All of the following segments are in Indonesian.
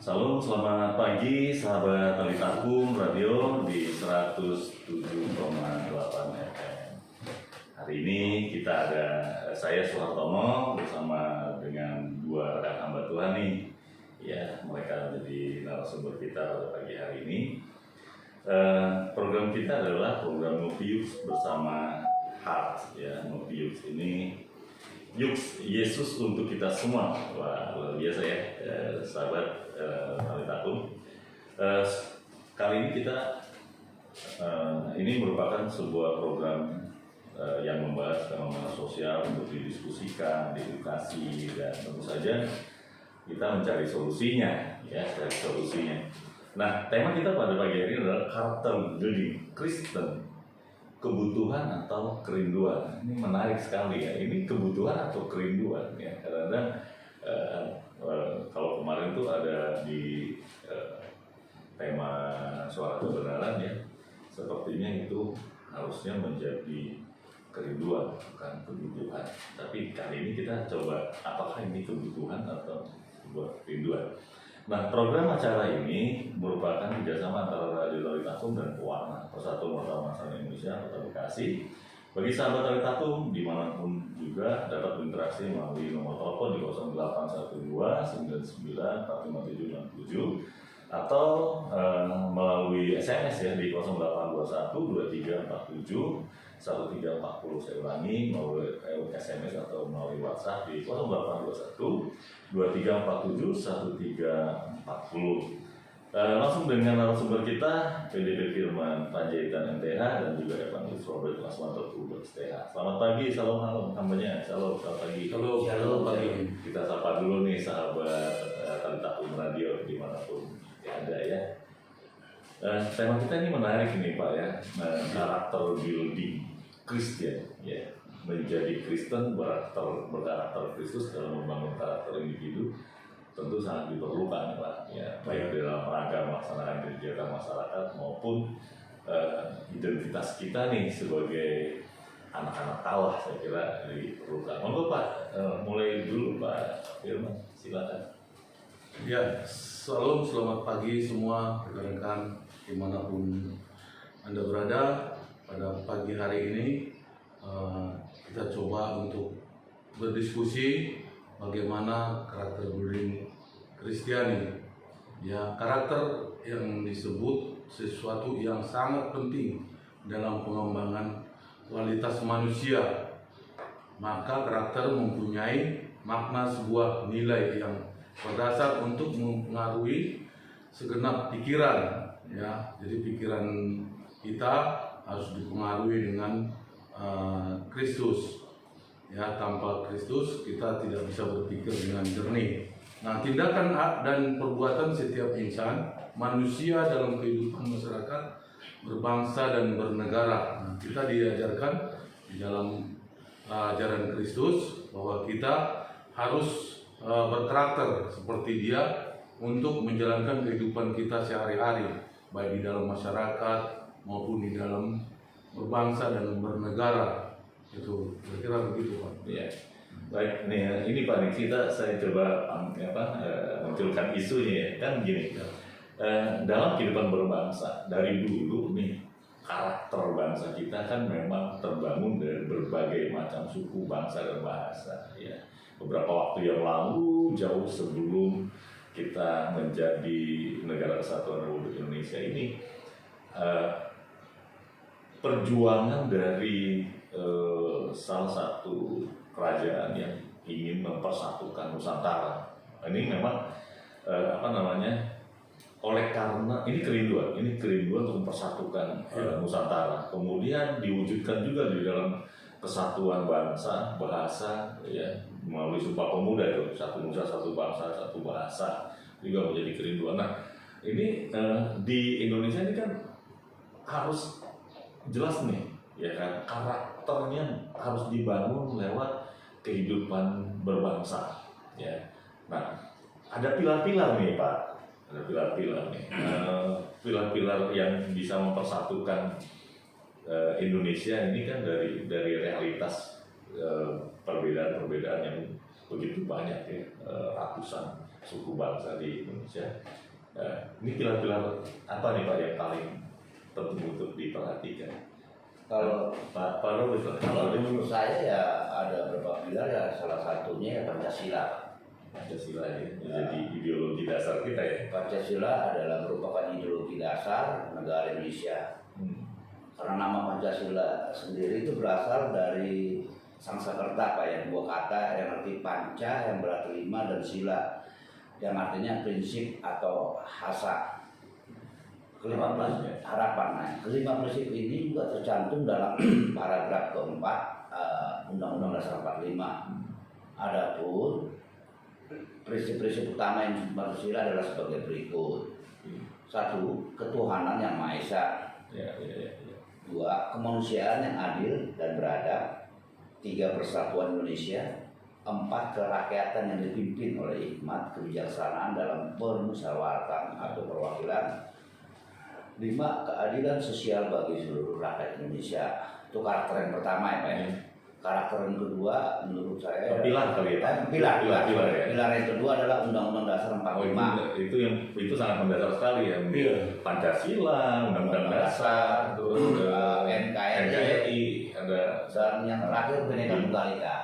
Salam, selamat pagi sahabat Talitakum Radio di 107,8 FM. Hari ini kita ada saya Suhartono bersama dengan dua rekan hamba Tuhan nih. Ya, mereka menjadi narasumber kita pada pagi hari ini. Program kita adalah program Novius bersama Heart. Ya, Novius ini Yux Yesus untuk kita semua. Wah, luar biasa ya, sahabat Talitakum. Kali ini kita ini merupakan sebuah program yang membahas fenomena sosial untuk didiskusikan, diedukasi, dan tentu saja kita mencari solusinya, ya, cari solusinya. Nah, tema kita pada pagi hari ini adalah karakter building Kristen, kebutuhan atau kerinduan. Ini menarik sekali ya. Ini kebutuhan atau kerinduan ya. Karena kalau kemarin tuh ada di tema suara kebenaran ya, sepertinya itu harusnya menjadi kerinduan bukan kebutuhan. Tapi kali ini kita coba apakah ini kebutuhan atau sebuah kerinduan. Nah, program acara ini merupakan kerjasama antara Radio Talitakum dan Pewarna, Persatuan Wartawan Masyarakat Indonesia Kota Bekasi. Bagi sahabat Talitakum dimanapun juga dapat berinteraksi melalui nomor telepon di 0812 99 45 767 atau melalui SMS ya di 0821 2347 1340. Saya ulangi, melalui SMS atau melalui WhatsApp di 0821 2347 1340. Langsung dengan narasumber kita, PDP Firman Panjaitan MTH dan juga Evangelis Robert Lasmanto STH. Selamat pagi, salam malam kampanye. Selamat pagi. Halo, selamat pagi. Kita sapa dulu nih sahabat Talitakum Radio dimanapun ada ya. Tema kita ini menarik nih Pak ya, karakter building Kristen ya. Menjadi Kristen berkarakter Kristus dalam membangun karakter individu tentu sangat diperlukan Pak ya, baik dalam rangka melaksanakan kegiatan masyarakat maupun identitas kita nih sebagai anak-anak Allah, saya kira diperlukan. Monggo Pak, mulai dulu Pak Firman, silakan. Ya, selamat pagi semua rekan-rekan dimanapun Anda berada. Pada pagi hari ini kita coba untuk berdiskusi bagaimana karakter building Kristiani. Ya, karakter yang disebut sesuatu yang sangat penting dalam pengembangan kualitas manusia. Maka karakter mempunyai makna sebuah nilai yang berdasar untuk mempengaruhi segenap pikiran. Ya, jadi pikiran kita harus dipengaruhi dengan Kristus. Ya, tanpa Kristus kita tidak bisa berpikir dengan jernih. Nah, tindakan dan perbuatan setiap insan manusia dalam kehidupan masyarakat, berbangsa dan bernegara. Nah, kita diajarkan di dalam ajaran Kristus bahwa kita harus berkarakter seperti Dia untuk menjalankan kehidupan kita sehari-hari, baik di dalam masyarakat maupun di dalam berbangsa dan bernegara. Itu kira-kira begitu Pak. Ya. Baik, ini Pak nih, saya coba munculkan isunya ya. Kan gini, dalam kehidupan berbangsa dari dulu nih, karakter bangsa kita kan memang terbangun dari berbagai macam suku, bangsa dan bahasa ya. Beberapa waktu yang lalu, jauh sebelum kita menjadi negara kesatuan Republik Indonesia ini, perjuangan dari salah satu kerajaan yang ingin mempersatukan Nusantara. Ini memang oleh karena ini kerinduan untuk mempersatukan Nusantara. Kemudian diwujudkan juga di dalam kesatuan bangsa, bahasa, ya, melalui Sumpah Pemuda itu, satu nusa, satu bangsa, satu bahasa, juga menjadi kerinduan. Nah, ini di Indonesia ini kan harus jelas nih, ya kan, karakternya harus dibangun lewat kehidupan berbangsa, ya. Nah, ada pilar-pilar nih Pak, ada pilar-pilar nih, pilar-pilar yang bisa mempersatukan Indonesia ini kan dari realitas perbedaan-perbedaan yang begitu banyak ya, ratusan suku bangsa di Indonesia. Ini pilar-pilar apa nih Pak yang paling penting untuk diperhatikan? Kalau Pak Robert, kalau menurut saya ya ada beberapa pilar, ya salah satunya ya Pancasila. Pancasila ya, jadi ideologi dasar kita ya. Pancasila adalah merupakan ideologi dasar negara Indonesia. Karena nama Pancasila sendiri itu berasal dari Sanskerta Pak, yang dua kata yang arti panca yang berarti 5 dan sila yang artinya prinsip atau hasa. Kelima harapan. Nah, kelima prinsip ini juga tercantum dalam paragraf keempat Undang-Undang Dasar 45. Adapun prinsip-prinsip utama yang Pancasila adalah sebagai berikut. 1. Ketuhanan yang Maha Esa. 2. Kemanusiaan yang adil dan beradab. 3. Persatuan Indonesia. 4. Kerakyatan yang dipimpin oleh hikmat kebijaksanaan dalam permusyawaratan atau perwakilan. 5. Keadilan sosial bagi seluruh rakyat Indonesia. Itu karakter yang pertama ya Pak. Karakter yang kedua menurut saya pilar kali ya. Pilar ya. Pilar yang kedua adalah Undang-Undang Dasar 45. Itu sangat mendasar sekali ya. Pancasila, Undang-Undang Dasar, terus NKRI, ada dan yang terakhir Bhinneka Tunggal Ika.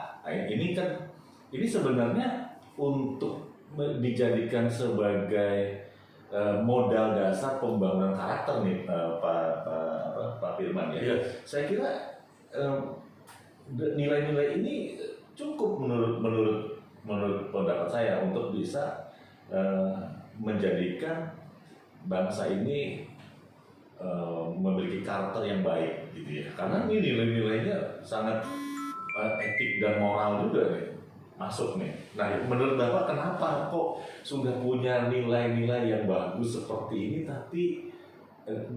Ini sebenarnya untuk dijadikan sebagai modal dasar pembangunan karakter nih Pak Firman ya. Saya kira nilai-nilai ini cukup menurut pendapat saya untuk bisa menjadikan bangsa ini memiliki karakter yang baik gitu ya. Karena ini nilai-nilainya sangat etik dan moral juga nih masuk nih. Nah, menurut Bapak kenapa kok sudah punya nilai-nilai yang bagus seperti ini tapi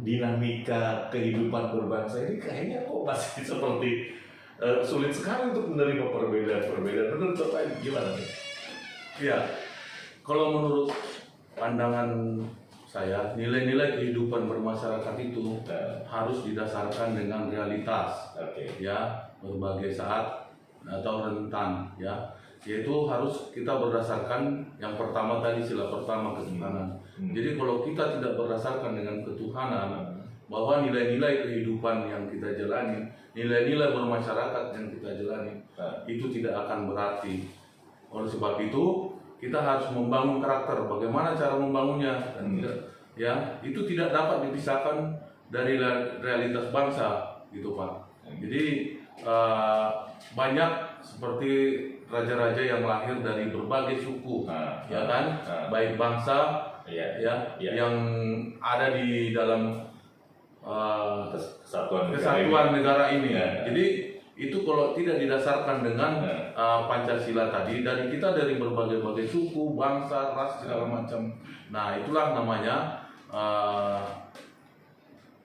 dinamika kehidupan berbangsa ini kayaknya kok masih seperti sulit sekali untuk menerima perbedaan-perbedaan. Menurut Bapak gimana nih? Ya, kalau menurut pandangan saya, nilai-nilai kehidupan bermasyarakat itu harus didasarkan dengan realitas. Ya, berbagai saat atau rentan ya. Yaitu harus kita berdasarkan yang pertama tadi, sila pertama, ketuhanan. Jadi kalau kita tidak berdasarkan dengan ketuhanan, bahwa nilai-nilai kehidupan yang kita jalani, nilai-nilai bermasyarakat yang kita jalani, itu tidak akan berarti. Oleh sebab itu, kita harus membangun karakter. Bagaimana cara membangunnya? Dan itu tidak dapat dipisahkan dari realitas bangsa, gitu Pak. Jadi banyak seperti raja-raja yang lahir dari berbagai suku, ya kan, baik bangsa, yang ada di dalam kesatuan negara ini. Jadi itu kalau tidak didasarkan dengan Pancasila tadi, dari kita dari berbagai suku, bangsa, ras, segala macam. Nah, itulah namanya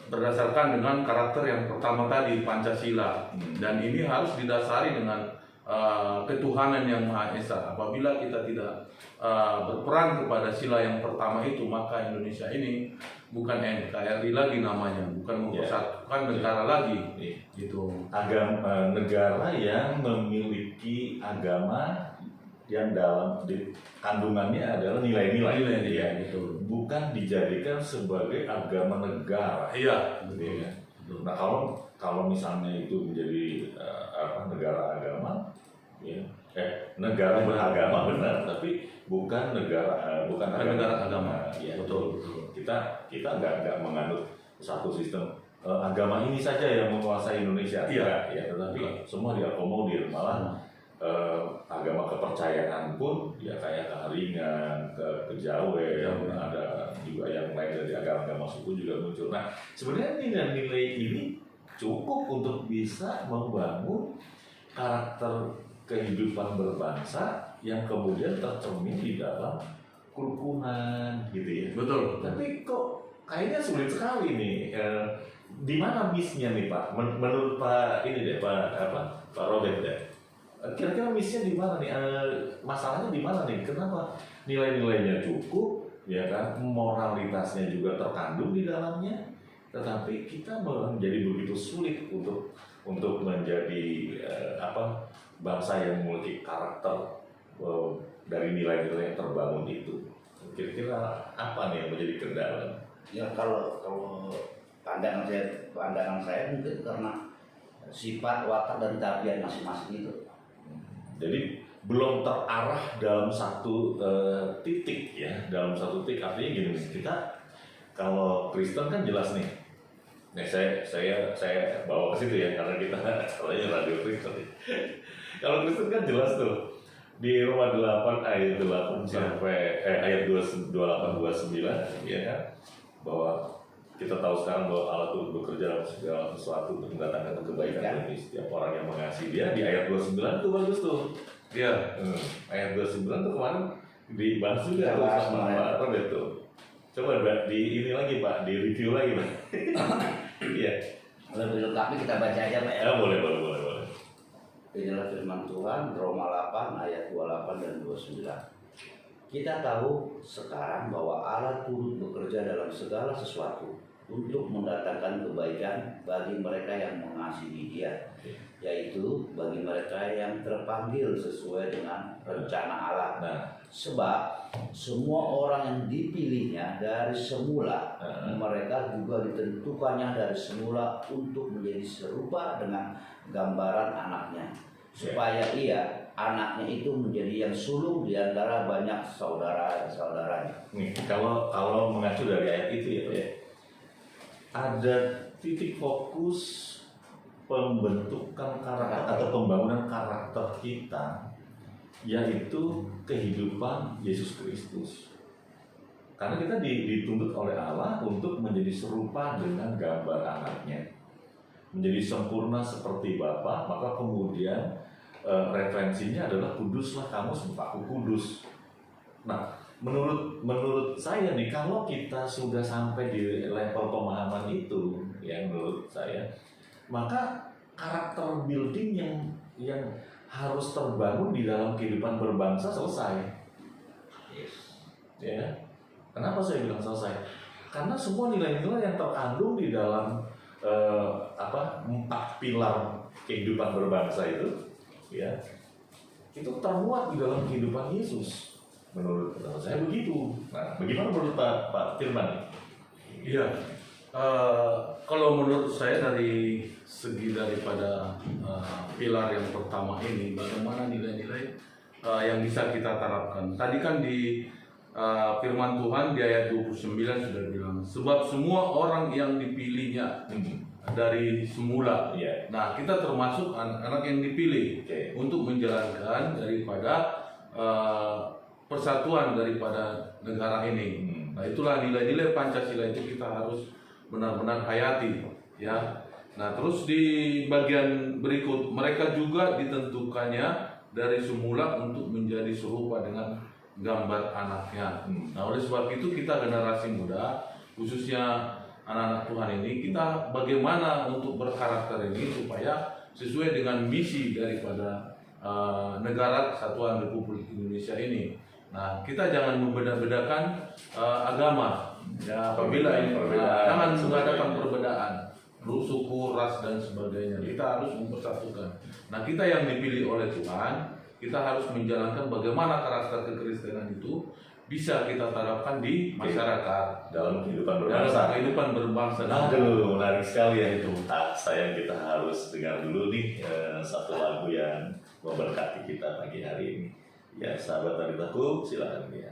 berdasarkan dengan karakter yang pertama tadi, Pancasila. Dan ini harus didasari dengan ketuhanan yang Maha Esa. Apabila kita tidak berperan kepada sila yang pertama itu, maka Indonesia ini bukan NKRI lagi namanya, bukan mempersatukan negara lagi. Gitu. Negara yang memiliki agama yang dalam kandungannya adalah nilai-nilai, gitu. Bukan dijadikan sebagai agama negara. Iya. Gitu ya. Nah, kalau misalnya itu menjadi negara agama, ya, negara beragama benar, tapi bukan negara agama. Ya, betul. Kita nggak menganut satu sistem agama ini saja yang menguasai Indonesia. Ya, tetapi semua diakomodir, malah agama kepercayaan pun ya kayak keharingan, kejawen, ada juga yang lain dari agama suku juga muncul. Nah, sebenarnya nilai-nilai ini cukup untuk bisa membangun karakter kehidupan berbangsa yang kemudian tercermin di dalam kerukunan, gitu ya. Betul. Tapi kok kayaknya sulit sekali nih. Di mana miss-nya nih Pak? Menurut Pak ini deh, Pak Robert deh. Kira-kira miss-nya di mana nih? Masalahnya di mana nih? Kenapa nilai-nilainya cukup, ya kan? Moralitasnya juga terkandung di dalamnya, tetapi kita menjadi begitu sulit untuk menjadi bangsa yang memiliki karakter dari nilai-nilai yang terbangun itu? Kira-kira apa nih yang menjadi kendala? Ya kalau pandangan saya mungkin karena sifat, watak dan tabiat masing-masing itu. Jadi belum terarah dalam satu titik ya, dalam satu titik. Artinya gini, kita kalau Kristen kan jelas nih. Nah, saya bawa ke situ ya karena kita acaranya radio Kristen. Kalau Kristen kan jelas tuh di Roma 8 ayat 8 sampai ayat 28 29 ya kan, bahwa kita tahu sekarang bahwa Allah itu bekerja dalam segala sesuatu untuk mendatangkan kebaikan bagi setiap orang yang mengasihi Dia. Di ayat 29 tuh bagus tuh. Iya, ayat 29 tuh kemarin dibahas juga sama Pak Robert tuh. Coba di ini lagi Pak, di review lagi Pak. Iya. Lebih lengkapnya kita baca aja Pak ya. Ya boleh. Inilah firman Tuhan, Roma 8 ayat 28 dan 29. Kita tahu sekarang bahwa Allah turut bekerja dalam segala sesuatu untuk mendatangkan kebaikan bagi mereka yang mengasihi Dia, yaitu bagi mereka yang terpanggil sesuai dengan rencana Allah. Nah, sebab semua orang yang dipilihnya dari semula, mereka juga ditentukannya dari semula untuk menjadi serupa dengan gambaran anaknya, supaya anaknya itu menjadi yang sulung di antara banyak saudara-saudaranya. Nih, kalau mengacu dari ayat itu ya, ada titik fokus pembentukan karakter atau pembangunan karakter kita, yaitu kehidupan Yesus Kristus. Karena kita dituntut oleh Allah untuk menjadi serupa dengan gambar anaknya, menjadi sempurna seperti Bapa. Maka kemudian referensinya adalah kuduslah kamu seperti kudus. Nah, menurut saya nih, kalau kita sudah sampai di level pemahaman itu, ya menurut saya, maka karakter building yang harus terbangun di dalam kehidupan berbangsa selesai. Ya, kenapa saya bilang selesai? Karena semua nilai-nilai yang terkandung di dalam 4 pilar kehidupan berbangsa itu, ya, itu termuat di dalam kehidupan Yesus. Menurut saya begitu. Nah, bagaimana menurut Pak Firman? Iya, kalau menurut saya dari segi daripada pilar yang pertama ini, bagaimana nilai-nilai yang bisa kita terapkan. Tadi kan di firman Tuhan di ayat 29 sudah bilang, sebab semua orang yang dipilihnya dari semula. Nah, kita termasuk anak-anak yang dipilih untuk menjalankan daripada persatuan daripada negara ini. Nah, itulah nilai-nilai Pancasila itu kita harus benar-benar hayati, ya. Nah, terus di bagian berikut, mereka juga ditentukannya dari semula untuk menjadi serupa dengan gambar anaknya. Nah, oleh sebab itu kita generasi muda, khususnya anak-anak Tuhan ini, kita bagaimana untuk berkarakter ini supaya sesuai dengan misi daripada negara Kesatuan Republik Indonesia ini. Nah, kita jangan membeda-bedakan agama, ya, apabila ini jangan mengadakan perbedaan, suku, ras dan sebagainya. Kita harus mempersatukan. Nah, kita yang dipilih oleh Tuhan, kita harus menjalankan bagaimana karakter kekristenan itu bisa kita terapkan di masyarakat dalam kehidupan berbangsa. Aduh, menarik sekali ya itu. Sayang kita harus dengar dulu nih satu lagu yang memberkati kita pagi hari ini. Ya, sahabat Talitaku, silakan ya.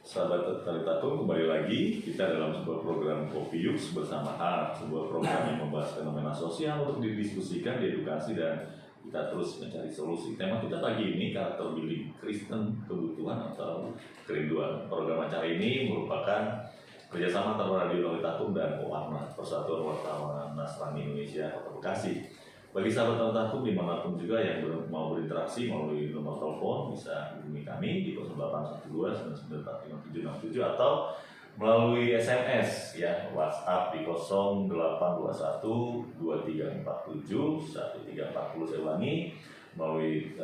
Sahabat Talitaku, kembali lagi kita dalam sebuah program Kopi Yux bersama Art, sebuah program yang membahas fenomena sosial untuk didiskusikan, diedukasi, dan kita terus mencari solusi. Tema kita pagi ini karakter building Kristen, kebutuhan atau kerinduan. Program acara ini merupakan kerjasama antara Radio Talitaku dan Warna, Persatuan Wartawan Nasrani Indonesia Kota Bekasi. Bagi sahabat Talitaku dimanapun juga yang mau berinteraksi melalui nomor telepon, bisa hubungi kami di 0812 9945 767 atau melalui SMS, ya, WhatsApp di 0821 2347 1340. Saya ulangi, melalui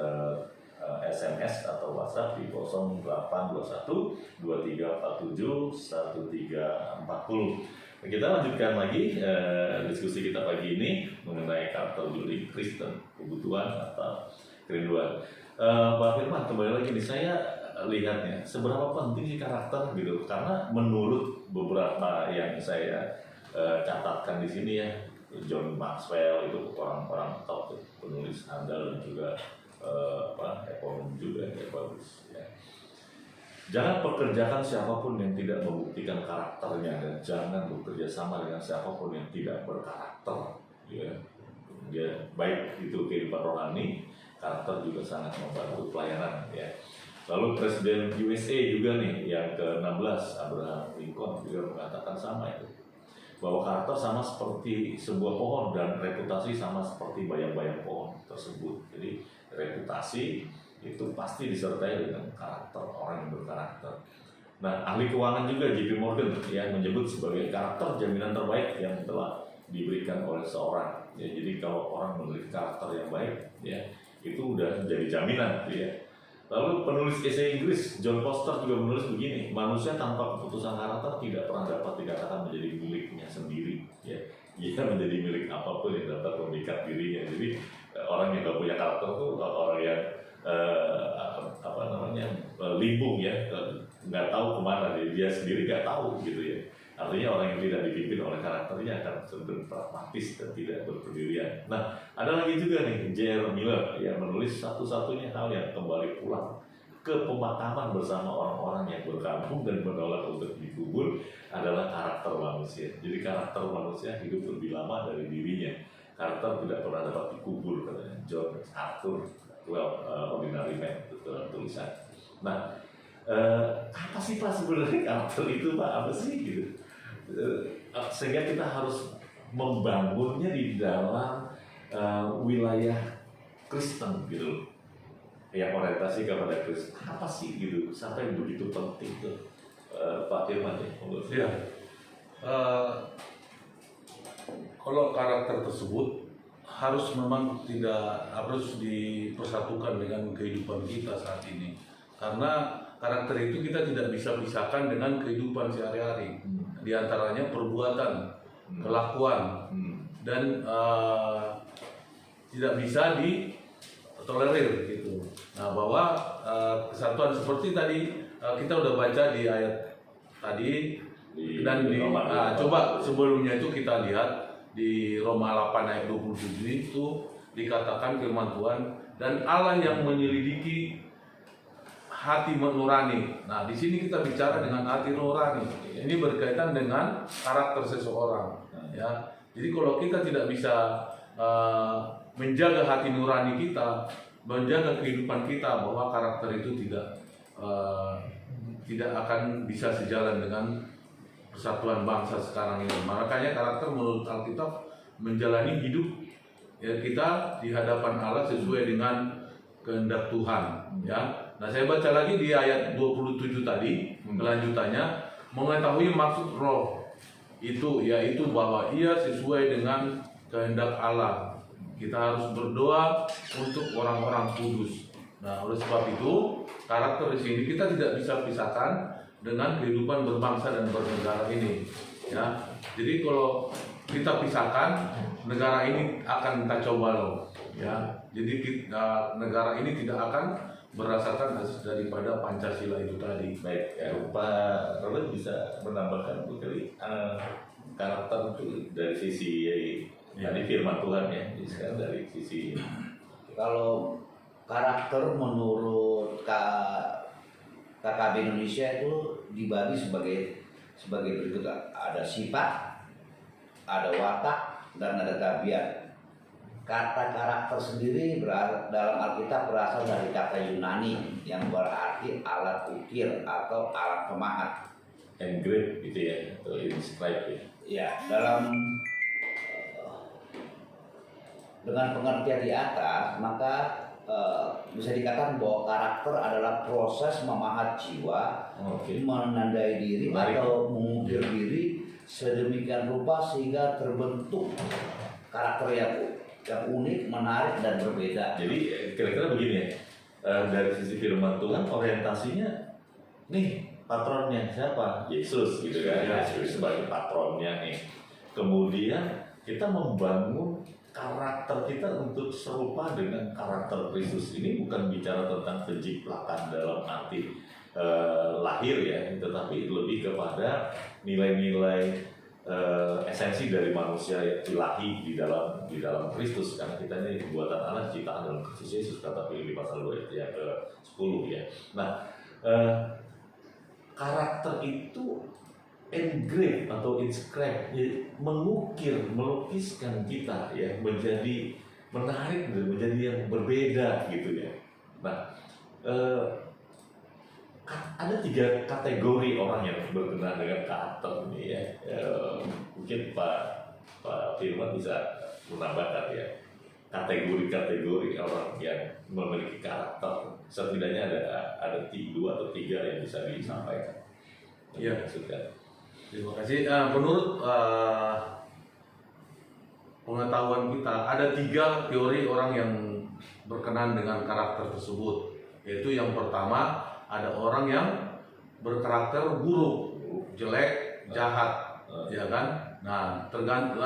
SMS atau WhatsApp di 0821 2347 1340. Kita lanjutkan lagi diskusi kita pagi ini mengenai karakter building Kristen, kebutuhan atau kerinduan. Pak Firman, kembali lagi nih, saya lihatnya seberapa penting sih karakter gitu, karena menurut beberapa yang saya catatkan di sini ya, John Maxwell itu orang-orang top penulis handal dan juga ekonom juga yang bagus ya. Jangan pekerjakan siapapun yang tidak membuktikan karakternya, dan jangan bekerja sama dengan siapapun yang tidak berkarakter ya. Baik itu kehidupan rohani, karakter juga sangat membantu pelayanan ya. Lalu Presiden USA juga nih yang ke-16, Abraham Lincoln juga mengatakan sama itu, bahwa karakter sama seperti sebuah pohon dan reputasi sama seperti bayang-bayang pohon tersebut. Jadi reputasi itu pasti disertai dengan karakter orang yang berkarakter. Nah, ahli keuangan juga JP Morgan yang menyebut sebagai karakter jaminan terbaik yang telah diberikan oleh seorang. Ya, jadi kalau orang memiliki karakter yang baik, ya itu udah jadi jaminan, ya. Lalu penulis esai Inggris John Foster juga menulis begini, manusia tanpa keputusan karakter tidak pernah dapat dikatakan menjadi miliknya sendiri. Ya, ia menjadi milik apapun yang dapat memikat dirinya. Jadi orang yang gak punya karakter itu orang yang limbung ya, nggak tahu kemana dia sendiri nggak tahu gitu ya. Artinya orang yang tidak dipimpin oleh karakternya akan cenderung pragmatis dan tidak berpendirian. Nah, ada lagi juga nih J.R. Miller yang menulis satu-satunya hal yang kembali pulang ke pemakaman bersama orang-orang yang berkabung dan menolak untuk dikubur adalah karakter manusia. Jadi karakter manusia hidup lebih lama dari dirinya. Karakter tidak pernah dapat dikubur, katanya John Arthur Ordinary Man dalam tulisan. Nah, apa sih Pak sebenarnya karakter itu Pak? Apa sih gitu? Sehingga kita harus membangunnya di dalam wilayah Kristen gitu, yang orientasi kepada Kristen. Apa sih gitu sampai begitu penting tuh Pak Firman ya? Iya. Kalau karakter tersebut memang tidak harus dipersatukan dengan kehidupan kita saat ini, karena karakter itu kita tidak bisa pisahkan dengan kehidupan sehari-hari. Di antaranya perbuatan, kelakuan, dan tidak bisa ditolerir gitu. Nah, bahwa kesatuan seperti tadi kita udah baca di ayat tadi dan coba sebelumnya itu kita lihat di Roma 8 ayat 27 itu dikatakan firman Tuhan, dan Allah yang menyelidiki hati nurani. Nah, di sini kita bicara dengan hati nurani. Ini berkaitan dengan karakter seseorang. Ya, jadi kalau kita tidak bisa menjaga hati nurani kita, menjaga kehidupan kita, bahwa karakter itu tidak akan bisa sejalan dengan persatuan bangsa sekarang ini. Makanya karakter menurut Alkitab menjalani hidup ya kita di hadapan Allah sesuai dengan kehendak Tuhan. Ya. Nah, saya baca lagi di ayat 27 tadi, kelanjutannya, mengetahui maksud roh itu, yaitu bahwa ia sesuai dengan kehendak Allah. Kita harus berdoa untuk orang-orang kudus. Nah, oleh sebab itu, karakter di sini kita tidak bisa pisahkan dengan kehidupan berbangsa dan bernegara ini. Ya, jadi kalau kita pisahkan, negara ini akan kacau balau. Ya, jadi negara ini tidak akan berdasarkan asas daripada Pancasila itu tadi. Baik, ya, Pak Robert bisa menambahkan kali karakter itu dari sisi tadi firman Tuhan ya, sekarang dari sisi kalau karakter menurut KKB Indonesia itu dibagi sebagai berikut, ada sifat, ada watak, dan ada tabiat. Kata karakter sendiri dalam Alkitab berasal dari kata Yunani yang berarti alat ukir atau alat pemahat. engrave gitu ya, atau inscribe ya. Ya, dengan pengertian di atas, maka bisa dikatakan bahwa karakter adalah proses memahat jiwa, menandai diri atau mengukir diri sedemikian rupa sehingga terbentuk karakter yang unik, menarik, dan berbeda. Jadi kira-kira begini ya, dari sisi firman Tuhan orientasinya nih patronnya siapa? Yesus gitu kan, Yesus sebagai patronnya nih. Kemudian kita membangun karakter kita untuk serupa dengan karakter Kristus ini bukan bicara tentang penciplakan dalam arti lahir ya, tetapi lebih kepada nilai-nilai esensi dari manusia ilahi di dalam Kristus, karena kita ini buatan Allah ciptaan dalam Kristus Yesus, kata Filipi pasal 2 ayat ke-10 ya. Nah, karakter itu engrave atau inscribe, melukiskan kita ya menjadi menarik, menjadi yang berbeda gitu ya. Nah, ada 3 kategori orang yang berkenaan dengan karakter ini ya. Mungkin Pak Firman bisa menambahkan ya kategori-kategori orang yang memiliki karakter. Setidaknya ada 2 atau 3 yang bisa disampaikan. Iya, maksudnya. Terima kasih. Menurut pengetahuan kita, ada 3 teori orang yang berkenan dengan karakter tersebut. Yaitu yang pertama, ada orang yang berkarakter buruk, jelek, jahat, ya kan? Nah, tergantung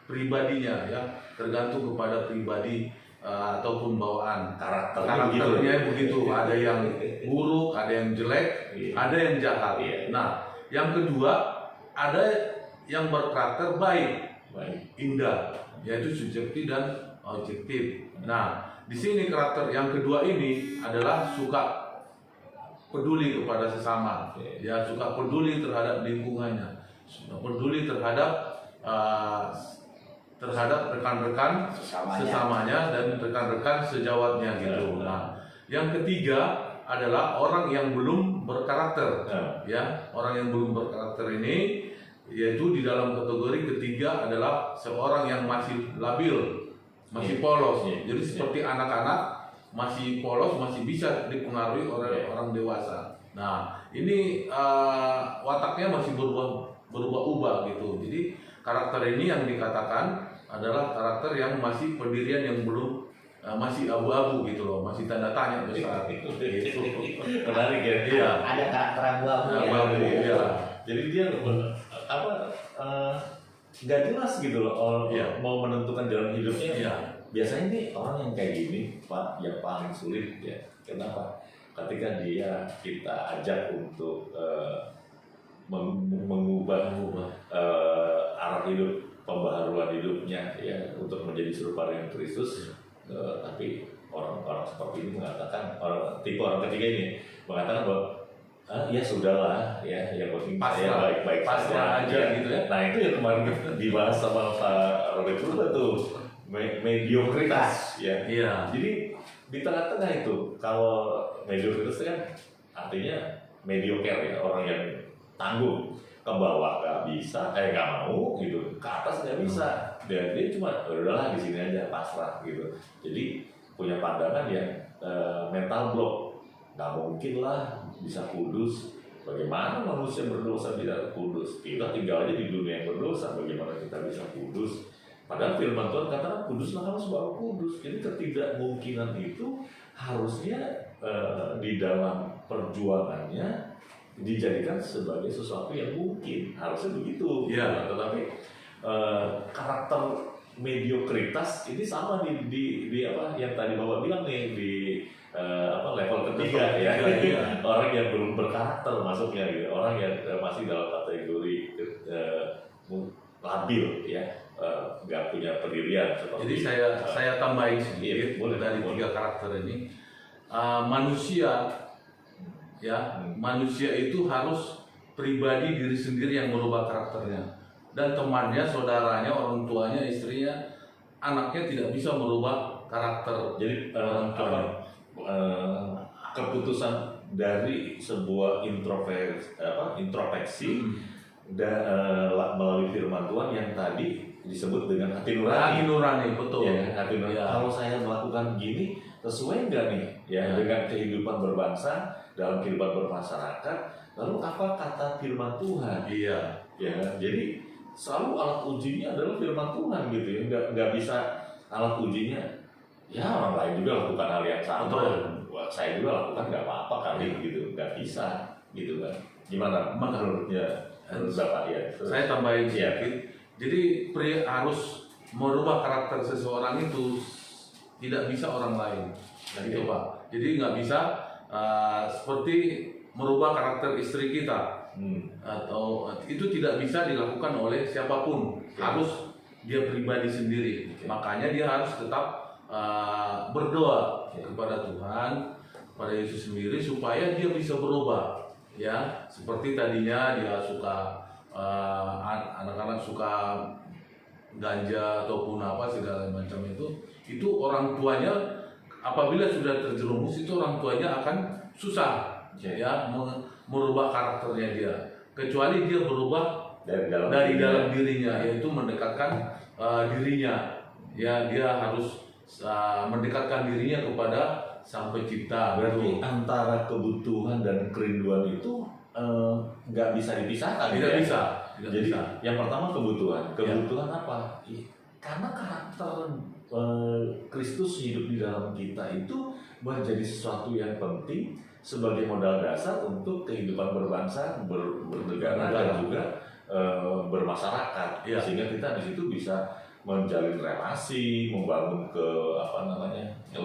pribadinya ya, tergantung kepada pribadi ataupun bawaan karakternya begitu. Ada yang buruk, ada yang jelek, ada yang jahat. Nah, yang kedua, ada yang berkarakter baik, indah, yaitu subjektif dan objektif. Nah, di sini karakter yang kedua ini adalah suka peduli kepada sesama, ya, suka peduli terhadap lingkungannya, suka peduli terhadap rekan-rekan sesamanya dan rekan-rekan sejawatnya gitu. Nah, yang ketiga adalah orang yang belum berkarakter, ya, orang yang belum berkarakter ini, yaitu di dalam kategori ketiga adalah seorang yang masih labil, masih polos. Jadi seperti anak-anak masih polos, masih bisa dipengaruhi oleh orang dewasa. Nah, ini wataknya masih berubah-ubah gitu. Jadi karakter ini yang dikatakan adalah karakter yang masih pendirian yang belum masih abu-abu gitu loh, masih tanda tanya besar gitu. Menarik ya. Iya. Ada karakter abu-abu ya. Iya. Jadi dia nggak jelas gitu loh, mau menentukan jalan hidupnya. Iya. Biasanya nih orang yang kayak gini, Pak, yang paling sulit ya. Kenapa? Ketika kita ajak untuk mengubah arah hidup, pembaharuan hidupnya ya untuk menjadi serupa dengan Kristus. Tapi orang-orang seperti ini mengatakan, tipe orang ketiga ini mengatakan bahwa ya sudahlah ya, yang penting saya baik-baik saja aja gitu ya. Nah, itu yang kemarin dibahas sama Pak Robert Purba tuh, mediokritas ya. Iya. Jadi di tengah-tengah itu, kalau mediokritas kan artinya mediocre ya, orang yang tangguh, ke bawah nggak bisa, nggak mau gitu, ke atas nggak bisa, dan dia cuma udahlah di sini aja, pasrah gitu. Jadi punya pandangan yang mental block, nggak mungkin lah bisa kudus. Bagaimana manusia berdosa tidak kudus? Kita tinggal aja di dunia yang berdosa, bagaimana kita bisa kudus? Padahal firman Tuhan katakan kuduslah kamu sebab kudus. Jadi ketidakmungkinan itu harusnya di dalam perjuangannya dijadikan sebagai sesuatu yang mungkin, harusnya begitu. Ya. Tetapi karakter mediokritas ini sama di apa yang tadi Bapak bilang nih, di level ketiga ya. Orang yang belum berkarakter masuknya gitu, orang yang masih dalam kategori labil ya, nggak punya pendirian seperti. Jadi saya tambahin sedikit dari 3 karakter ini. Manusia itu harus pribadi diri sendiri yang merubah karakternya, dan temannya, saudaranya, orang tuanya, istrinya, anaknya tidak bisa merubah karakter. Jadi keputusan dari sebuah introspeksi melalui firman Tuhan yang tadi disebut dengan hati nurani. Hati nurani, betul. Ya, hati nurani. Ya. Kalau saya melakukan gini, sesuai nggak nih dengan kehidupan berbangsa, dalam kehidupan bermasyarakat? Lalu apa kata firman Tuhan? Iya. Ya, jadi selalu alat ujinya adalah firman Tuhan gitu ya. Nggak bisa alat ujinya. Ya, orang lain juga lakukan hal yang sama. Wah, saya juga lakukan, nggak apa-apa kali gitu. Nggak bisa gitu kan. Gimana menurutnya? Menurut Bapak ya. Saya tambahin sedikit. Jadi harus merubah karakter seseorang itu tidak bisa orang lain, gitu Pak. Jadi nggak bisa seperti merubah karakter istri kita, atau itu tidak bisa dilakukan oleh siapapun, harus dia pribadi sendiri. Makanya dia harus tetap berdoa kepada Tuhan, kepada Yesus sendiri supaya dia bisa berubah, ya. Seperti tadinya dia suka anak-anak suka ganja ataupun apa segala macam itu orang tuanya apabila sudah terjerumus itu orang tuanya akan susah ya merubah karakternya dia, kecuali dia berubah dari dalam dirinya, yaitu mendekatkan dirinya, ya. Dia harus mendekatkan dirinya kepada Sang Pencipta. Berarti antara kebutuhan dan kerinduan itu nggak bisa dipisahkan. Tidak ya? bisa. Jadi yang pertama kebutuhan apa? Karena karakter Kristus hidup di dalam kita itu menjadi sesuatu yang penting sebagai modal dasar untuk kehidupan berbangsa, bernegara dan juga bermasyarakat. Sehingga kita di situ bisa menjalin relasi, membangun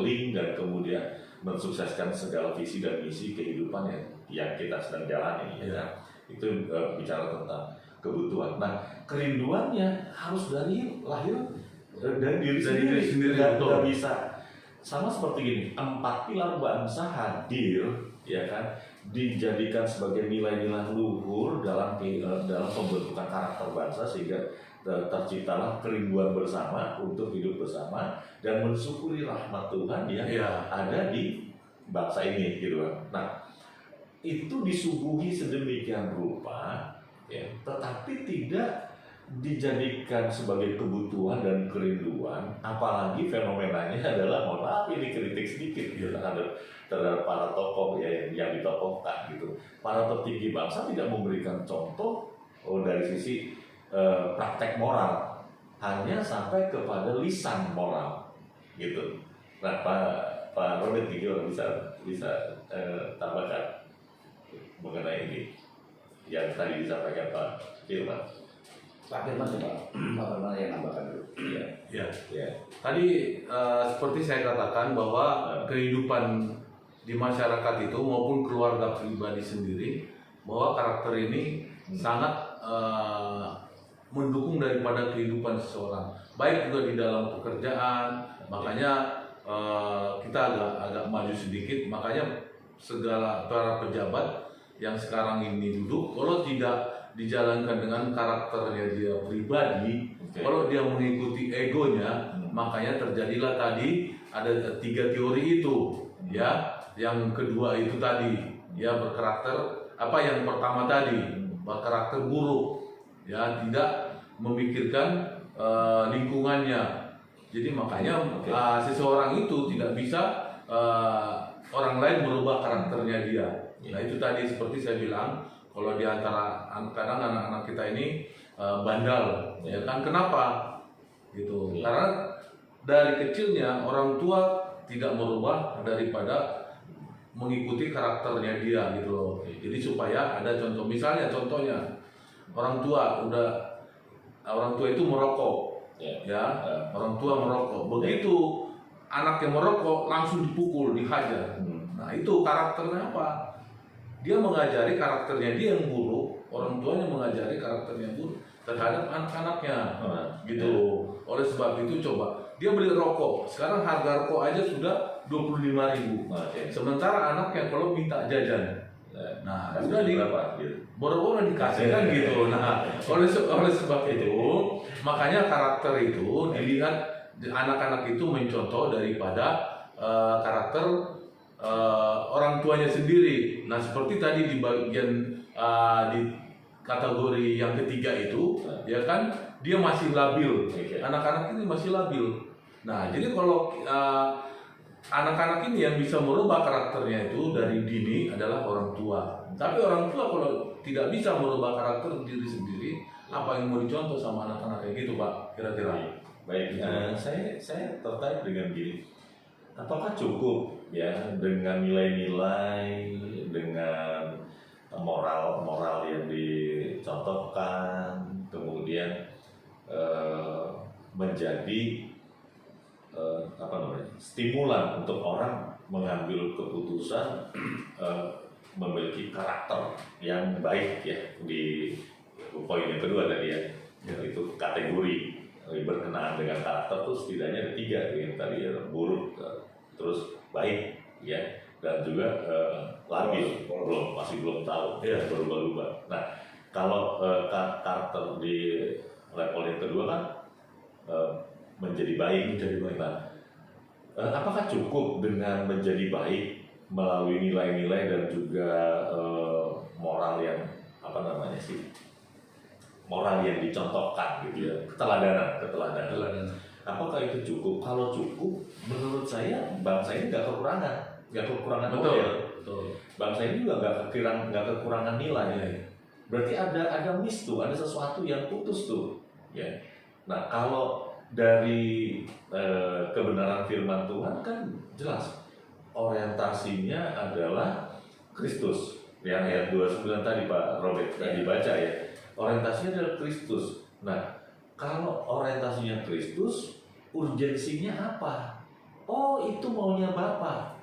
link, dan kemudian mensukseskan segala visi dan misi kehidupan yang kita sedang jalani. Ya. Itu bicara tentang kebutuhan. Nah, kerinduannya harus lahir dari diri sendiri. Tidak bisa sama seperti gini. 4 pilar bangsa hadir, ya kan, dijadikan sebagai nilai-nilai luhur dalam pembentukan karakter bangsa, sehingga terciptalah kerinduan bersama untuk hidup bersama dan mensyukuri rahmat Tuhan yang ada di bangsa ini, gitu kan. Nah, itu disuguhi sedemikian rupa, ya, tetapi tidak dijadikan sebagai kebutuhan dan kerinduan, apalagi fenomenanya adalah, mohon maaf ini kritik sedikit gitu, terhadap para tokoh yang ditokohkan gitu. Para petinggi bangsa tidak memberikan contoh dari sisi praktek moral, hanya sampai kepada lisan moral gitu. Nah, Pak Robert bisa tambahkan mengenai ini yang tadi disampaikan Pak Firman. Pak Firman yang nambahkan dulu. Ya. Tadi seperti saya katakan bahwa kehidupan di masyarakat itu maupun keluarga pribadi sendiri, bahwa karakter ini sangat mendukung daripada kehidupan seseorang, baik juga di dalam pekerjaan. Makanya kita agak maju sedikit, makanya segala para pejabat yang sekarang ini duduk, kalau tidak dijalankan dengan karakternya dia pribadi, kalau dia mengikuti egonya, makanya terjadilah tadi ada 3 teori itu, ya. Yang kedua itu tadi, ya, berkarakter yang pertama tadi, berkarakter buruk, ya, tidak memikirkan lingkungannya. Jadi makanya seseorang itu tidak bisa orang lain merubah karakternya dia. Nah, itu tadi seperti saya bilang, kalau di antara kadang anak-anak kita ini bandal, ya kan? Kenapa? Gitu. Karena dari kecilnya orang tua tidak merubah daripada mengikuti karakternya dia, gitu loh. Jadi supaya ada contoh, misalnya contohnya orang tua itu merokok, ya, orang tua merokok. Begitu anak yang merokok langsung dipukul, dihajar. Nah, itu karakternya apa? Dia mengajari karakternya dia yang buruk, orang tuanya mengajari karakternya buruk terhadap anak-anaknya, gitu. Oleh sebab itu coba dia beli rokok, sekarang harga rokok aja sudah 25.000. Sementara anaknya kalau minta jajan, nah sudah boro-boro dikasih kan gitu. Nah, oleh sebab itu makanya karakter itu dilihat, anak-anak itu mencontoh daripada karakter orang tuanya sendiri. Nah, seperti tadi di bagian di kategori yang ketiga itu, ya kan, dia masih labil. Anak-anak ini masih labil. Nah, jadi kalau anak-anak ini yang bisa merubah karakternya itu dari dini adalah orang tua. Tapi orang tua kalau tidak bisa merubah karakter diri sendiri, apa yang mau dicontoh sama anak-anak kayak gitu, Pak? Kira-kira. Baik, saya tertarik dengan gini. Apakah cukup ya dengan nilai-nilai, dengan moral yang dicontohkan, kemudian menjadi stimulan untuk orang mengambil keputusan memiliki karakter yang baik ya. Di poin yang kedua tadi ya, itu kategori berkenaan dengan karakter tuh setidaknya ada 3 yang tadi ya, buruk, terus baik ya, dan juga labil, masih belum tahu ya, berubah-ubah. Nah, kalau karakter di level yang kedua kan menjadi baik. Nah, apakah cukup dengan menjadi baik melalui nilai-nilai dan juga moral yang moral yang dicontohkan gitu ya, keteladanan. Apakah itu cukup? Kalau cukup, menurut saya bangsa ini nggak kekurangan Betul. Bangsa ini juga nggak kekurangan nilai. Berarti ada miss tuh, ada sesuatu yang putus tuh ya. Nah, kalau dari kebenaran firman Tuhan kan jelas orientasinya adalah Kristus. Yang ayat 29 tadi Pak Robert tadi baca ya, orientasinya adalah Kristus. Nah, kalau orientasinya Kristus, urgensinya apa? Oh, itu maunya Bapa.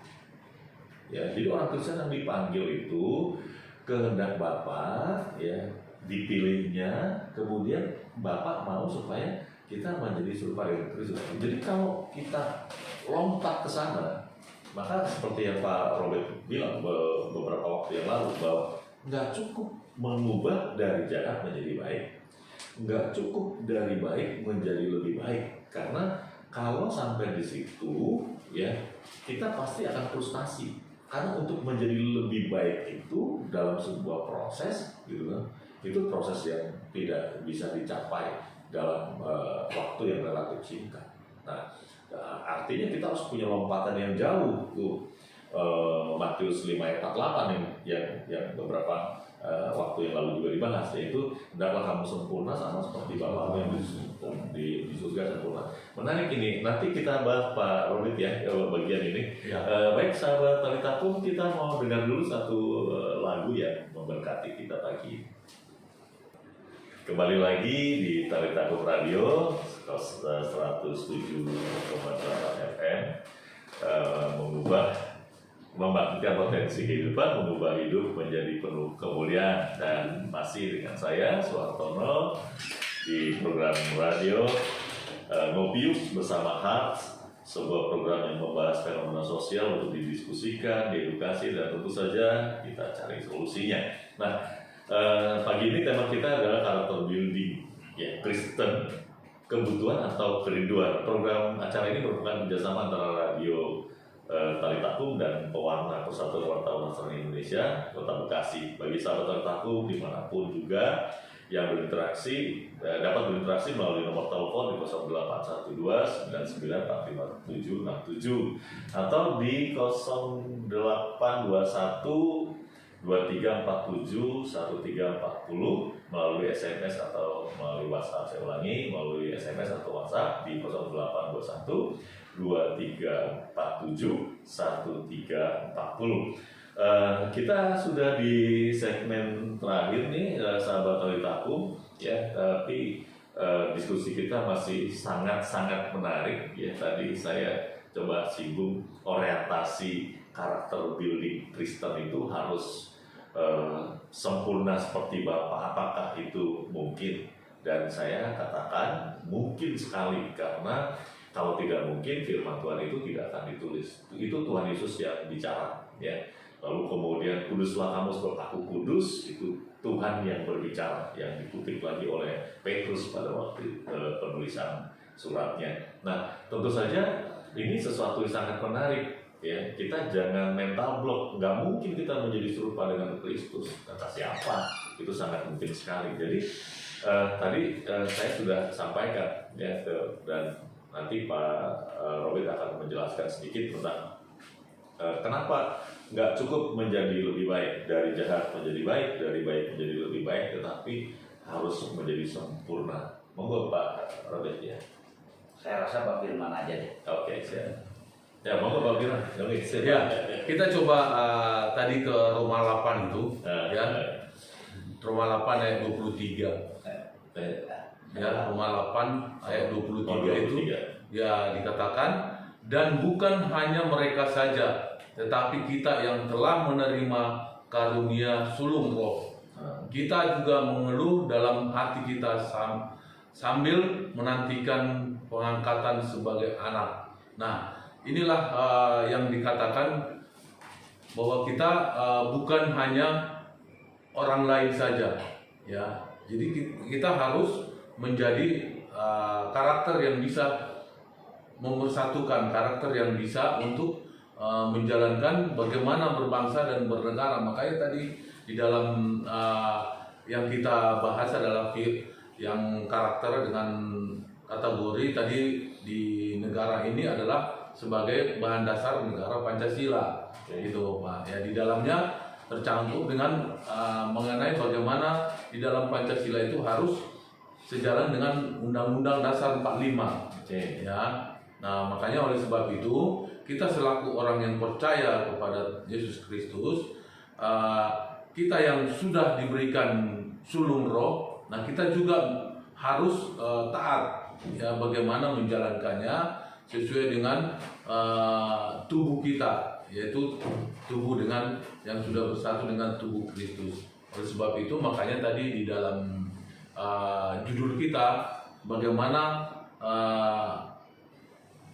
Ya, jadi orang Kristen yang dipanggil itu kehendak Bapa, ya, dipilihnya, kemudian Bapa mau supaya kita menjadi serupa dengan Kristus. Jadi kalau kita lompat ke sana, maka seperti yang Pak Robert bilang beberapa waktu yang lalu, bahwa nggak cukup mengubah dari jahat menjadi baik, nggak cukup dari baik menjadi lebih baik. Karena kalau sampai di situ, ya, kita pasti akan frustasi. Karena untuk menjadi lebih baik itu dalam sebuah proses, gitu kan, itu proses yang tidak bisa dicapai dalam waktu yang relatif singkat. Nah, artinya kita harus punya lompatan yang jauh tuh. Matius 5 ayat 48 yang beberapa waktu yang lalu juga dibahas, yaitu hendaklah kamu sempurna sama seperti Bapa yang di surga sempurna. Menarik ini, nanti kita bahas Pak Robert ya bagian ini. Baik sahabat Talitakum, kita mau dengar dulu satu lagu yang memberkati kita pagi ini. Kembali lagi di Talitakum Radio 107,8 FM, membangkitkan potensi kehidupan, mengubah hidup menjadi penuh kemuliaan. Dan masih dengan saya Suhartono di program radio Ngopius bersama Hearts, sebuah program yang membahas fenomena sosial untuk didiskusikan, diedukasi, dan tentu saja kita cari solusinya. Nah, pagi ini tema kita adalah karakter building, ya, Kristen, kebutuhan atau kerinduan. Program acara ini merupakan kerjasama antara radio Talitakum dan pewarna Persatuan Wartawan Nasrani Indonesia Kota Bekasi. Bagi sahabat Talitakum dimanapun juga yang berinteraksi, dapat berinteraksi melalui nomor telepon di 0812 9945 767 atau di 0821 2347 1340 melalui SMS atau melalui WhatsApp. Saya ulangi, melalui SMS atau WhatsApp di 0821 2347 1340. Kita sudah di segmen terakhir nih, sahabat Talitakum, ya, tapi diskusi kita masih sangat menarik ya. Tadi saya coba singgung orientasi karakter building Kristen itu harus sempurna seperti Bapa. Apakah itu mungkin? Dan saya katakan mungkin sekali, karena kalau tidak mungkin firman Tuhan itu tidak akan ditulis. Itu Tuhan Yesus yang bicara, ya. Lalu kemudian kuduslah kamu sebab aku kudus, itu Tuhan yang berbicara, yang dikutip lagi oleh Petrus pada waktu penulisan suratnya. Nah, tentu saja ini sesuatu yang sangat menarik. Ya, kita jangan mental block. Nggak mungkin kita menjadi serupa dengan Kristus. Kata siapa? Itu sangat mungkin sekali. Jadi tadi saya sudah sampaikan ya, dan nanti Pak Robert akan menjelaskan sedikit tentang kenapa nggak cukup menjadi lebih baik, dari jahat menjadi baik, dari baik menjadi lebih baik, tetapi harus menjadi sempurna. Monggo Pak Robert ya. Saya rasa Pak Firman aja deh. Oke, siap. Ya, mau Pak Firman. Ya, kita coba tadi ke Roma 8 itu, ya. Roma 8 ayat 23. ya Roma 8 ayat 23 itu ya dikatakan, dan bukan hanya mereka saja, tetapi kita yang telah menerima karunia sulung roh, kita juga mengeluh dalam hati kita sambil menantikan pengangkatan sebagai anak. Nah, inilah yang dikatakan bahwa kita bukan hanya orang lain saja, ya. Jadi kita harus menjadi karakter yang bisa mempersatukan, karakter yang bisa untuk menjalankan bagaimana berbangsa dan bernegara. Makanya tadi di dalam yang kita bahas adalah yang karakter dengan kategori tadi di negara ini adalah sebagai bahan dasar negara Pancasila, gitu Pak. Ya, di dalamnya tercantum dengan mengenai bagaimana di dalam Pancasila itu harus sejalan dengan Undang-Undang Dasar 45. Ya. Nah, makanya oleh sebab itu kita selaku orang yang percaya kepada Yesus Kristus, kita yang sudah diberikan sulung roh, nah kita juga harus taat, ya, bagaimana menjalankannya sesuai dengan tubuh kita, yaitu tubuh dengan yang sudah bersatu dengan tubuh Kristus. Oleh sebab itu makanya tadi di dalam judul kita bagaimana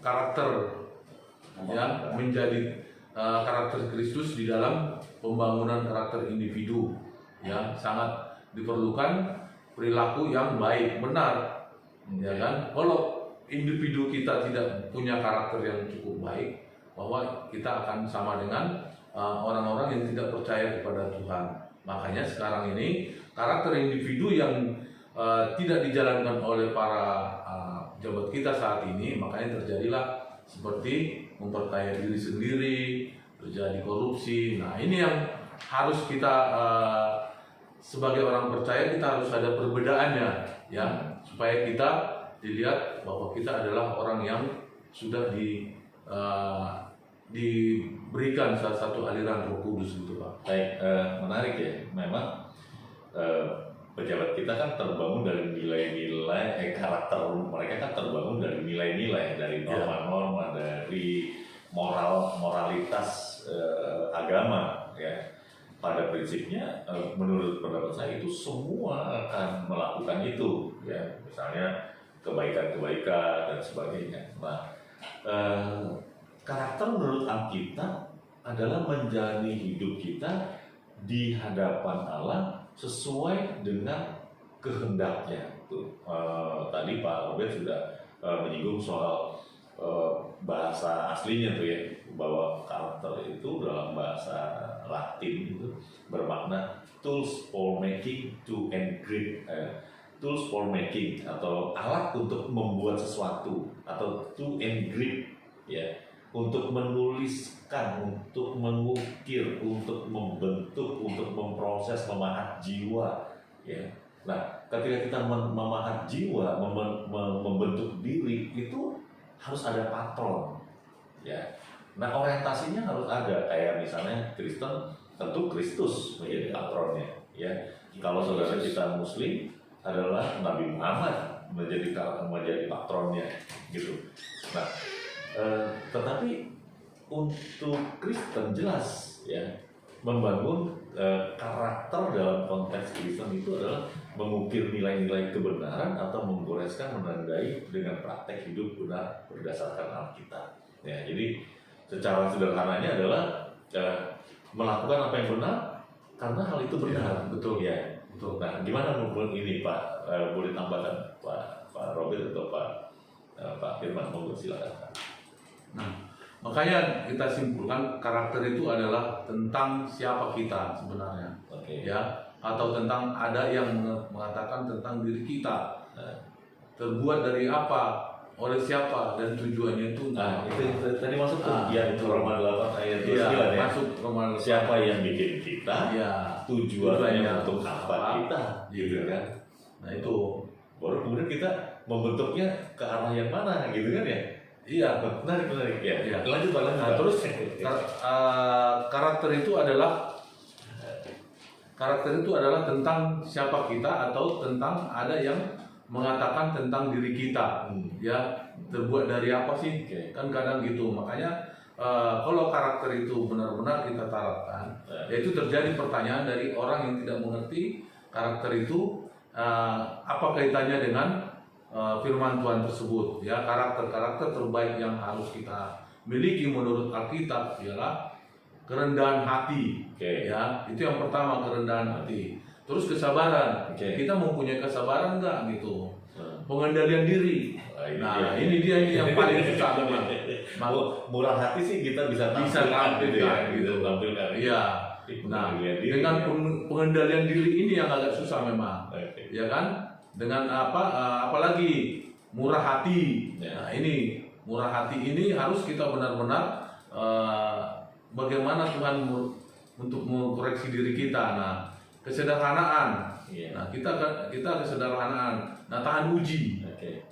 karakter, ya, menjadi karakter Kristus di dalam pembangunan karakter individu, ya, sangat diperlukan perilaku yang baik, benar, ya kan? Kalau individu kita tidak punya karakter yang cukup baik, bahwa kita akan sama dengan orang-orang yang tidak percaya kepada Tuhan. Makanya sekarang ini karakter individu yang tidak dijalankan oleh para jabat kita saat ini, makanya terjadilah seperti memperkaya diri sendiri, terjadi korupsi. Nah, ini yang harus kita sebagai orang percaya kita harus ada perbedaannya, ya, supaya kita dilihat bahwa kita adalah orang yang sudah diberikan salah satu aliran Roh Kudus, gitu Pak. Baik, menarik ya. Memang pejabat kita kan terbangun dari nilai-nilai, karakter mereka kan terbangun dari nilai-nilai, dari norma-norma, dari moralitas agama, ya. Pada prinsipnya, menurut pendapat saya itu semua akan melakukan itu, ya. Misalnya kebaikan-kebaikan dan sebagainya. Nah, karakter menurut Alkitab adalah menjalani hidup kita di hadapan Allah sesuai dengan kehendaknya. Tadi Pak Robert sudah menyinggung soal bahasa aslinya tuh, ya, bahwa karakter itu dalam bahasa Latin itu bermakna tools for making, to engrave, tools for making atau alat untuk membuat sesuatu, atau to engrave, ya, untuk menuliskan, untuk mengukir, untuk membentuk, untuk memproses, memahat jiwa, ya. Nah, ketika kita memahat jiwa, membentuk diri, itu harus ada patron, ya. Nah, orientasinya harus ada, kayak misalnya Kristen, tentu Kristus menjadi patronnya, ya. Kalau saudara kita Muslim adalah Nabi Muhammad menjadi patronnya, gitu. Nah, tetapi untuk Kristen jelas, ya, membangun karakter dalam konteks Kristen itu adalah mengukir nilai-nilai kebenaran atau menggoreskan, menandai dengan praktek hidup benar berdasarkan Alkitab. Ya, jadi secara sederhananya adalah melakukan apa yang benar karena hal itu benar. Ya, betul. Ya, betul. Nah, gimana menurut ini Pak? Boleh tambahkan Pak Robert atau Pak Firman, monggo silakan. Nah, makanya kita simpulkan karakter itu adalah tentang siapa kita sebenarnya, ya, atau tentang ada yang mengatakan tentang diri kita, terbuat dari apa, oleh siapa, dan tujuannya itu. Nah, itu tadi masuk ya, itu Roma 8 ayat 29, ya. Masuk Roma 8. Siapa yang bikin kita, ya, tujuannya untuk apa kita, gitu kan. Nah, itu baru kemudian kita membentuknya ke arah yang mana, gitu kan, ya. Iya, menarik ya. Ya. Lanjut. Nah, terus karakter itu adalah tentang siapa kita, atau tentang ada yang mengatakan tentang diri kita, ya terbuat dari apa sih? Oke. Kan kadang gitu. Makanya kalau karakter itu benar-benar kita terapkan, yaitu terjadi pertanyaan dari orang yang tidak mengerti karakter itu apa kaitannya dengan firman Tuhan tersebut. Ya, karakter terbaik yang harus kita miliki menurut Alkitab ialah kerendahan hati. Ya, itu yang pertama, kerendahan hati. Terus kesabaran. Kita mempunyai kesabaran nggak gitu? Pengendalian diri. Nah, ini dia yang paling susah memang. Murah hati sih kita bisa tampilkan gitu. Iya. Nah, dengan pengendalian diri ini yang agak susah memang. Ya kan? Dengan apalagi murah hati. Nah, ini murah hati ini harus kita benar-benar bagaimana Tuhan untuk mengkoreksi diri kita. Nah, kesederhanaan. Nah, kita kesederhanaan. Nah, tahan uji.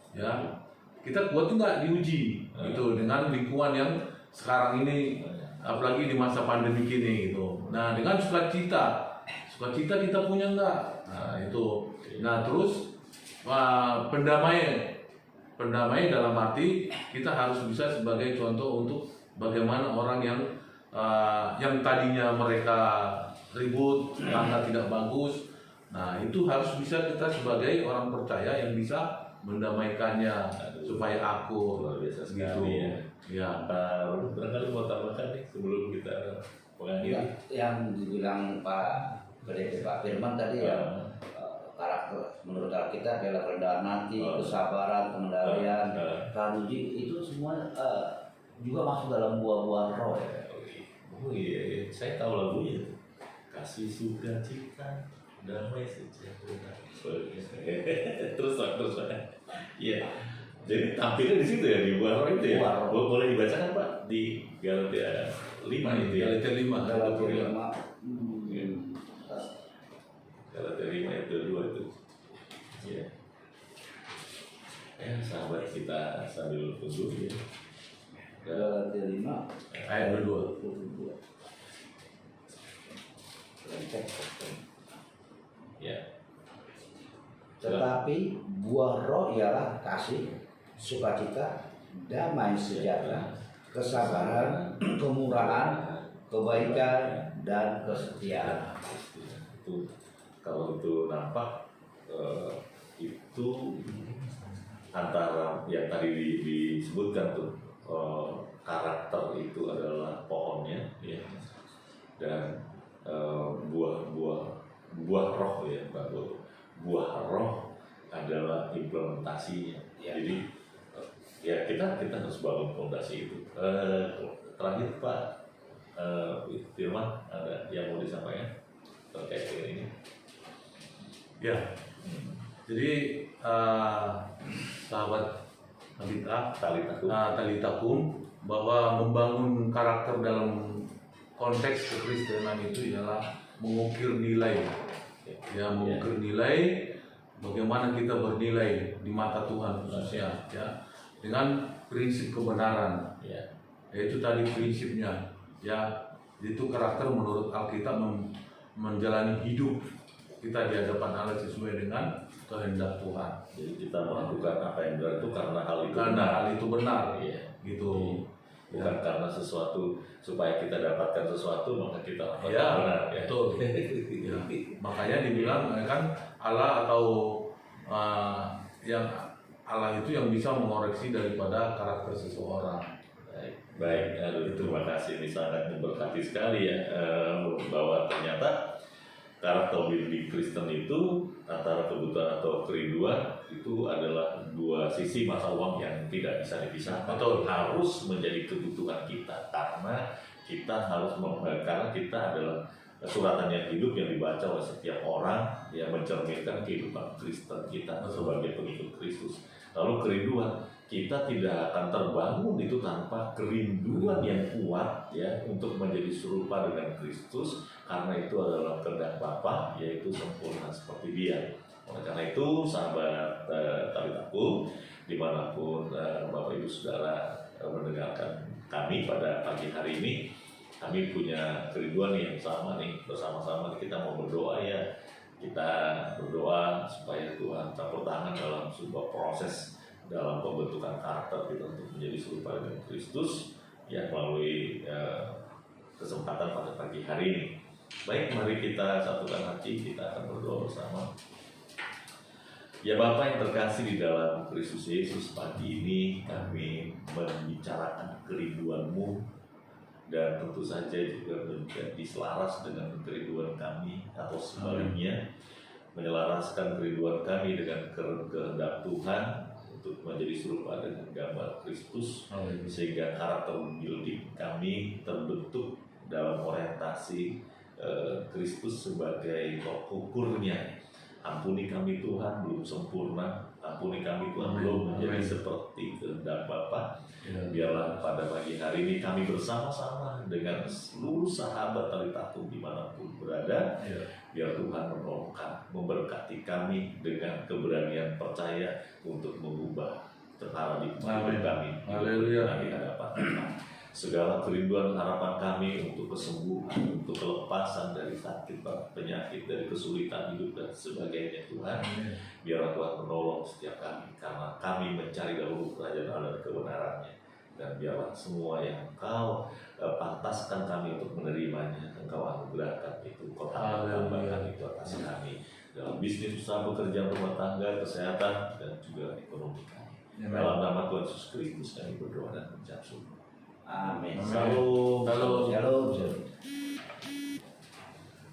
Ya, kita kuat nggak diuji gitu dengan lingkungan yang sekarang ini, apalagi di masa pandemi ini gitu. Nah, dengan sukacita kita punya nggak? Nah, itu. Nah, terus pendamai dalam arti kita harus bisa sebagai contoh untuk bagaimana orang yang tadinya mereka ribut, tangga tidak bagus. Nah, itu harus bisa kita sebagai orang percaya yang bisa mendamaikannya supaya akur. Luar biasa gitu. sekali ya. Ya. Barangkali mau tambahkan nih sebelum kita mengakhiri. Yang dibilang Pak Firman tadi ya, karakter menurut Alkitab adalah kerendahan hati, kesabaran, pengendalian, tahan uji, itu semua juga masuk dalam buah-buah roh ya. Oh iya, saya tahu lagunya tuh. Kasih sukacita, damai sejahtera. Terus. Iya. Jadi tampilnya di situ ya, di buah roh itu ya. Boleh dibacakan Pak di Galatia 5 itu ya. Galatia 5. Galatia 5 ayat 22 itu. Iya. Sahabat kita sambil tunggu ya. Galatia 5 ayat 22. Ya. Tetapi buah roh ialah kasih, sukacita, damai sejahtera, kesabaran, kemurahan, kebaikan, dan kesetiaan. Itu kalau itu nampak itu antara yang tadi disebutkan tuh, karakter itu adalah pohonnya ya, dan buah roh ya, buah roh adalah implementasinya. Jadi ya kita harus bangun fondasi itu. Terakhir Pak Firman, ada yang mau disampaikan terkait dengan ini? Ya. Jadi sahabat Talitakum, bahwa membangun karakter dalam konteks kekristenan itu ialah mengukir nilai. Ya, mengukir nilai, bagaimana kita bernilai di mata Tuhan khususnya ya, dengan prinsip kebenaran. Yaitu tadi prinsipnya ya, itu karakter menurut Alkitab menjalani hidup kita di hadapan Allah sesuai dengan kehendak Tuhan. Jadi kita melakukan apa yang benar itu karena hal itu benar. Gitu. Bukan karena sesuatu supaya kita dapatkan sesuatu maka kita lakukan benar. Betul. Makanya dibilang kan Allah atau yang Allah itu yang bisa mengoreksi daripada karakter seseorang. Baik, terima kasih, ini sangat memberkati sekali ya, bahwa ternyata karakter di Kristen itu antara kebutuhan atau kerinduan itu adalah dua sisi mata uang yang tidak bisa dipisahkan. Harus menjadi kebutuhan kita karena kita adalah suratan yang hidup yang dibaca oleh setiap orang yang mencerminkan kehidupan Kristen kita sebagai pengikut Kristus. Lalu kerinduan, kita tidak akan terbangun itu tanpa kerinduan yang kuat ya untuk menjadi serupa dengan Kristus, karena itu adalah kehendak Bapa, yaitu sempurna seperti Dia. Oleh karena itu sahabat Talitakum, dimanapun Bapak Ibu Saudara mendengarkan kami pada pagi hari ini, kami punya kerinduan yang sama nih, bersama-sama kita mau berdoa ya kita berdoa supaya Tuhan campur tangan dalam sebuah proses dalam pembentukan karakter kita untuk menjadi serupa dengan Kristus yang melalui kesempatan pada pagi hari ini. Baik, mari kita satukan hati, kita akan berdoa bersama. Ya Bapa yang terkasih di dalam Kristus Yesus, pagi ini kami membicarakan kerinduan-Mu dan tentu saja juga menjadi selaras dengan kerinduan kami atau sebaliknya menyelaraskan kerinduan kami dengan kehendak Tuhan untuk menjadi serupa dengan gambar Kristus, sehingga karakter building kami terbentuk dalam orientasi Kristus sebagai tolak ukurnya. Ampuni kami Tuhan belum sempurna, ampuni kami Tuhan belum menjadi seperti kehendak Bapa. Biarlah pada pagi hari ini kami bersama-sama dengan seluruh sahabat Talitakum dimanapun berada, biar Tuhan menolong kami, memberkati kami dengan keberanian percaya untuk mengubah paradigma hidup kami di hadapan Tuhan. Segala kerinduan harapan kami untuk kesembuhan, untuk kelepasan dari sakit, penyakit, dari kesulitan hidup dan sebagainya Tuhan, biarlah Tuhan menolong setiap kami, karena kami mencari dahulu kerajaan Allah dan kebenarannya, dan biarlah semua yang Engkau pantaskan kami untuk menerimanya, Engkau anugerahkan itu, Kau tambahkan itu atas kami dalam bisnis, usaha, pekerjaan, rumah tangga, kesehatan, dan juga ekonomi kami. Dalam nama Tuhan Yesus Kristus kami berdoa dan mengucap syukur. Amin. Shalom. Shalom.